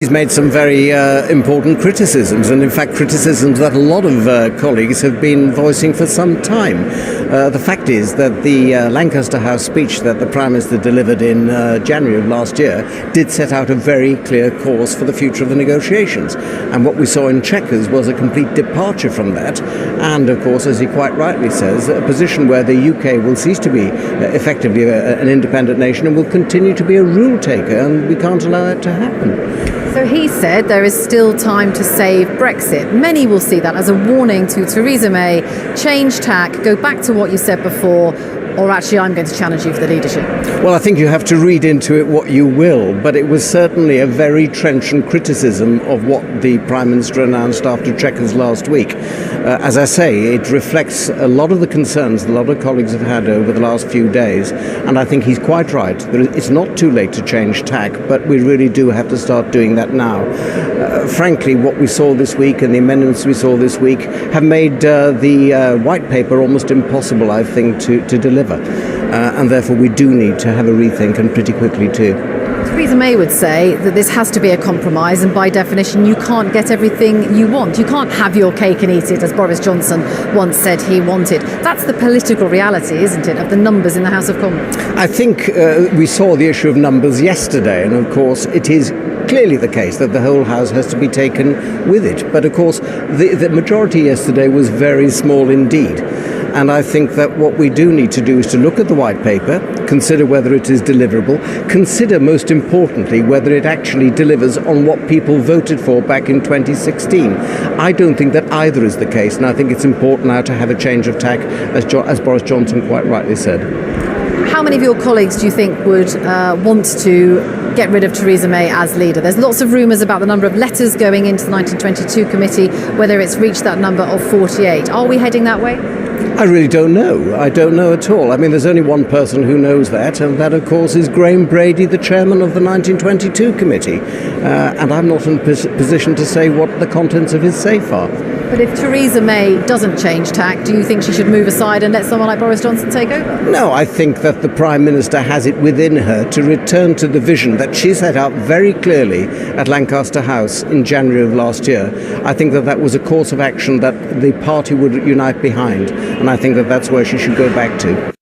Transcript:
He's made some very important criticisms, and in fact criticisms that a lot of colleagues have been voicing for some time. The fact is that the Lancaster House speech that the Prime Minister delivered in January of last year did set out a very clear course for the future of the negotiations. And what we saw in Chequers was a complete departure from that, and of course, as he quite rightly says, a position where the UK will cease to be effectively an independent nation and will continue to be a rule taker, and we can't allow that to happen. So he said there is still time to save Brexit. Many will see that as a warning to Theresa May: change tack, go back to what you said before, or actually I'm going to challenge you for the leadership. Well, I think you have to read into it what you will, but it was certainly a very trenchant criticism of what the Prime Minister announced after Chequers last week. As I say, it reflects a lot of the concerns a lot of colleagues have had over the last few days, and I think he's quite right. It's not too late to change tack, but we really do have to start doing that now. Frankly, what we saw this week and the amendments we saw this week have made the white paper almost impossible, I think, to deliver. And therefore we do need to have a rethink, and pretty quickly too. Theresa May would say that this has to be a compromise, and by definition you can't get everything you want. You can't have your cake and eat it, as Boris Johnson once said he wanted. That's the political reality, isn't it, of the numbers in the House of Commons? I think we saw the issue of numbers yesterday, and of course it is clearly the case that the whole House has to be taken with it. But of course the majority yesterday was very small indeed. And I think that what we do need to do is to look at the white paper, consider whether it is deliverable, consider most importantly whether it actually delivers on what people voted for back in 2016. I don't think that either is the case, and I think it's important now to have a change of tack, as Boris Johnson quite rightly said. How many of your colleagues do you think would want to get rid of Theresa May as leader? There's lots of rumours about the number of letters going into the 1922 committee, whether it's reached that number of 48. Are we heading that way? I really don't know. I don't know at all. I mean, there's only one person who knows that, and that, of course, is Graham Brady, the chairman of the 1922 committee. And I'm not in a position to say what the contents of his safe are. But if Theresa May doesn't change tack, do you think she should move aside and let someone like Boris Johnson take over? No, I think that the Prime Minister has it within her to return to the vision that she set out very clearly at Lancaster House in January of last year. I think that that was a course of action that the party would unite behind, and I think that that's where she should go back to.